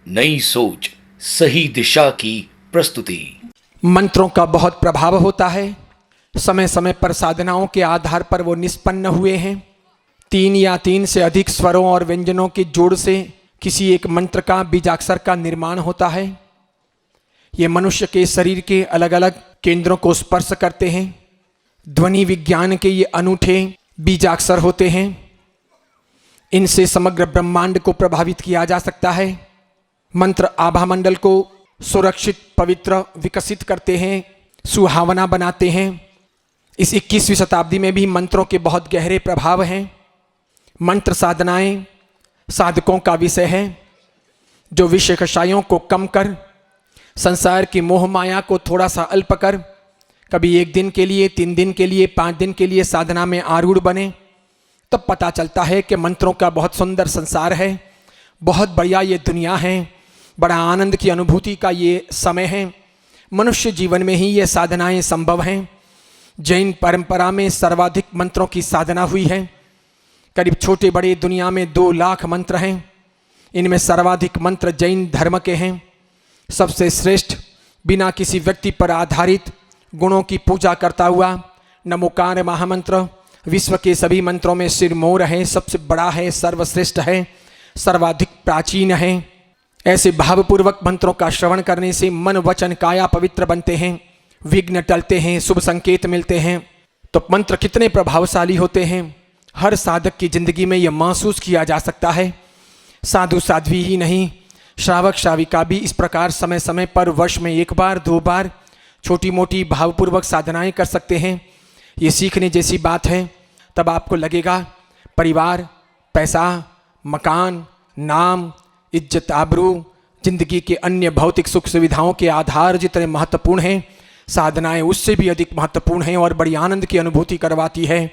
नई सोच, सही दिशा की प्रस्तुति। मंत्रों का बहुत प्रभाव होता है। समय समय पर साधनाओं के आधार पर वो निष्पन्न हुए हैं। 3 या 3 से अधिक स्वरों और व्यंजनों के जोड़ से किसी एक मंत्र का बीजाक्षर का निर्माण होता है। ये मनुष्य के शरीर के अलग अलग केंद्रों को स्पर्श करते हैं। ध्वनि विज्ञान के ये अनूठे बीजाक्षर होते हैं। इनसे समग्र ब्रह्मांड को प्रभावित किया जा सकता है। मंत्र आभा मंडल को सुरक्षित, पवित्र, विकसित करते हैं, सुहावना बनाते हैं। इस 21वीं शताब्दी में भी मंत्रों के बहुत गहरे प्रभाव हैं। मंत्र साधनाएं साधकों का विषय है, जो विषय कषायों को कम कर, संसार की मोह माया को थोड़ा सा अल्प कर, कभी 1 दिन के लिए, 3 दिन के लिए, 5 दिन के लिए साधना में आरूढ़ बने, तब पता चलता है कि मंत्रों का बहुत सुंदर संसार है, बहुत बढ़िया ये दुनिया है, बड़ा आनंद की अनुभूति का ये समय है। मनुष्य जीवन में ही ये साधनाएं संभव हैं। जैन परंपरा में सर्वाधिक मंत्रों की साधना हुई है। करीब छोटे बड़े दुनिया में 2 लाख मंत्र हैं। इनमें सर्वाधिक मंत्र जैन धर्म के हैं। सबसे श्रेष्ठ, बिना किसी व्यक्ति पर आधारित गुणों की पूजा करता हुआ नमोकार महामंत्र विश्व के सभी मंत्रों में सिरमौर है, सबसे बड़ा है, सर्वश्रेष्ठ है, सर्वाधिक प्राचीन है। ऐसे भावपूर्वक मंत्रों का श्रवण करने से मन, वचन, काया पवित्र बनते हैं, विघ्न टलते हैं, शुभ संकेत मिलते हैं। तो मंत्र कितने प्रभावशाली होते हैं, हर साधक की जिंदगी में यह महसूस किया जा सकता है। साधु साध्वी ही नहीं, श्रावक श्राविका भी इस प्रकार समय समय पर वर्ष में 1 बार 2 बार छोटी मोटी भावपूर्वक साधनाएं कर सकते हैं। ये सीखने जैसी बात है। तब आपको लगेगा परिवार, पैसा, मकान, नाम, इज्जत, आबरू, जिंदगी के अन्य भौतिक सुख सुविधाओं के आधार जितने महत्वपूर्ण हैं, साधनाएं उससे भी अधिक महत्वपूर्ण हैं और बड़ी आनंद की अनुभूति करवाती है।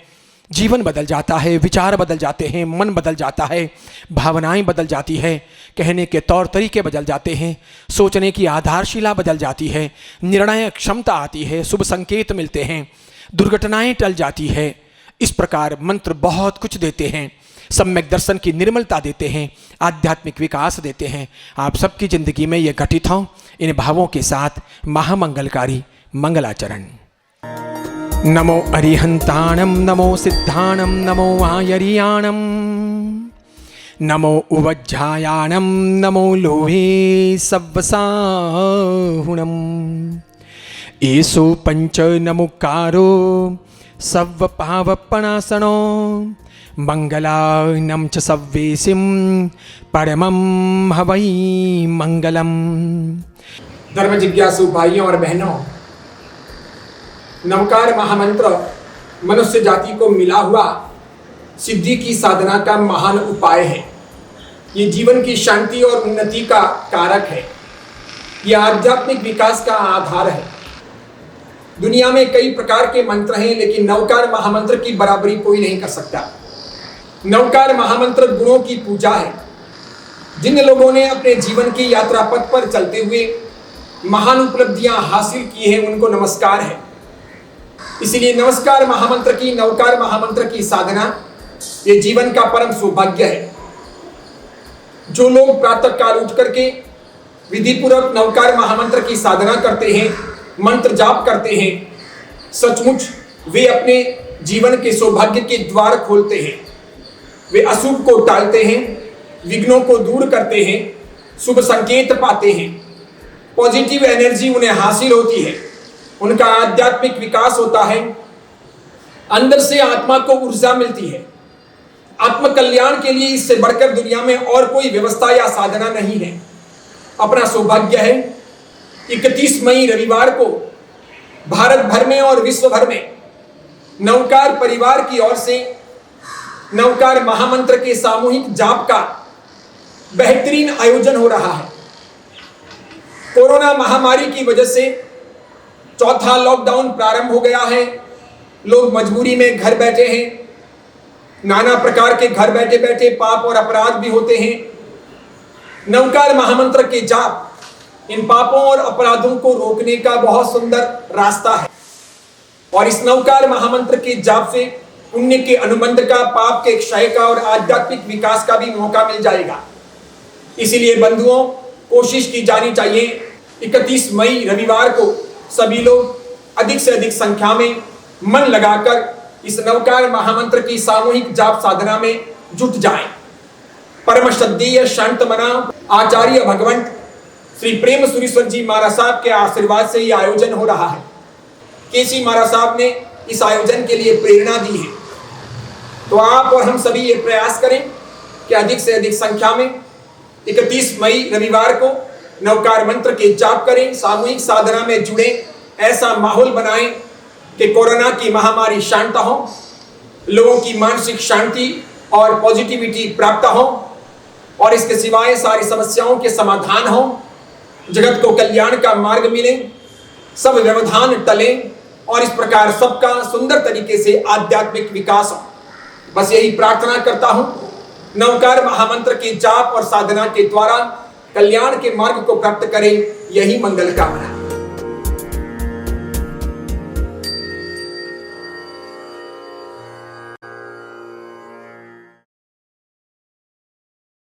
जीवन बदल जाता है, विचार बदल जाते हैं, मन बदल जाता है, भावनाएं बदल जाती है, कहने के तौर तरीके बदल जाते हैं, सोचने की आधारशिला बदल जाती है, निर्णय क्षमता आती है, शुभ संकेत मिलते हैं, दुर्घटनाएं टल जाती है। इस प्रकार मंत्र बहुत कुछ देते हैं। सम्यक दर्शन की निर्मलता देते हैं, आध्यात्मिक विकास देते हैं। आप सबकी जिंदगी में ये घटित हों। इन भावों के साथ महामंगलकारी मंगलाचरण। नमो अरिहंताणम, नमो सिद्धाणम, नमो आयरियाणम, नमो उवज्झायाणम, नमो लोहे सव्वसाहुणम। एषो पंच नमुकारो सव्वपावपणासनो, मंगलानं च सव्वेसिं परमं हवै मंगलम। धर्म जिज्ञासु भाइयों और बहनों, नमकार महामंत्र मनुष्य जाति को मिला हुआ सिद्धि की साधना का महान उपाय है। ये जीवन की शांति और उन्नति का कारक है। ये आध्यात्मिक विकास का आधार है। दुनिया में कई प्रकार के मंत्र हैं, लेकिन नवकार महामंत्र की बराबरी कोई नहीं कर सकता। नवकार महामंत्र गुणों की पूजा है। जिन लोगों ने अपने जीवन की यात्रा पथ पर चलते हुए महान उपलब्धियां हासिल की हैं, उनको नमस्कार है। इसलिए नमस्कार महामंत्र की, नवकार महामंत्र की साधना ये जीवन का परम सौभाग्य है। जो लोग प्रातः काल उठ करके विधिपूर्वक नवकार महामंत्र की साधना करते हैं, मंत्र जाप करते हैं, सचमुच वे अपने जीवन के सौभाग्य के द्वार खोलते हैं। वे अशुभ को टालते हैं, विघ्नों को दूर करते हैं, शुभ संकेत पाते हैं, पॉजिटिव एनर्जी उन्हें हासिल होती है, उनका आध्यात्मिक विकास होता है, अंदर से आत्मा को ऊर्जा मिलती है। आत्म कल्याण के लिए इससे बढ़कर दुनिया में और कोई व्यवस्था या साधना नहीं है। अपना सौभाग्य है 31 मई रविवार को भारत भर में और विश्व भर में नवकार परिवार की ओर से नवकार महामंत्र के सामूहिक जाप का बेहतरीन आयोजन हो रहा है। कोरोना महामारी की वजह से 4था लॉकडाउन प्रारंभ हो गया है। लोग मजबूरी में घर बैठे हैं। नाना प्रकार के घर बैठे बैठे पाप और अपराध भी होते हैं। नवकार महामंत्र के जाप इन पापों और अपराधों को रोकने का बहुत सुंदर रास्ता है। और इस नवकार महामंत्र के जाप से पुण्य के अनुबंध का, पाप के क्षय का और आध्यात्मिक विकास का भी मौका मिल जाएगा। इसीलिए बंधुओं, कोशिश की जानी चाहिए 31 मई रविवार को सभी लोग अधिक से अधिक संख्या में मन लगाकर इस नवकार महामंत्र की सामूहिक जाप साधना में जुट जाएं। परम श्रद्धेय शांत मना आचार्य भगवंत श्री प्रेम सुरेश्वर जी महाराज साहब के आशीर्वाद से ये आयोजन हो रहा है। केसी महाराज साहब ने इस आयोजन के लिए प्रेरणा दी है। तो आप और हम सभी ये प्रयास करें कि अधिक से अधिक संख्या में 31 मई रविवार को नवकार मंत्र के जाप करें, सामूहिक साधना में जुड़े, ऐसा माहौल बनाएं कि कोरोना की महामारी शांत हो, लोगों की मानसिक शांति और पॉजिटिविटी प्राप्त हो और इसके सिवाय सारी समस्याओं के समाधान हो, जगत को कल्याण का मार्ग मिले, सब व्यवधान टले और इस प्रकार सबका सुंदर तरीके से आध्यात्मिक विकास हो। बस यही प्रार्थना करता हूं। नवकार महामंत्र के जाप और साधना के द्वारा कल्याण के मार्ग को प्राप्त करें, यही मंगल कामना।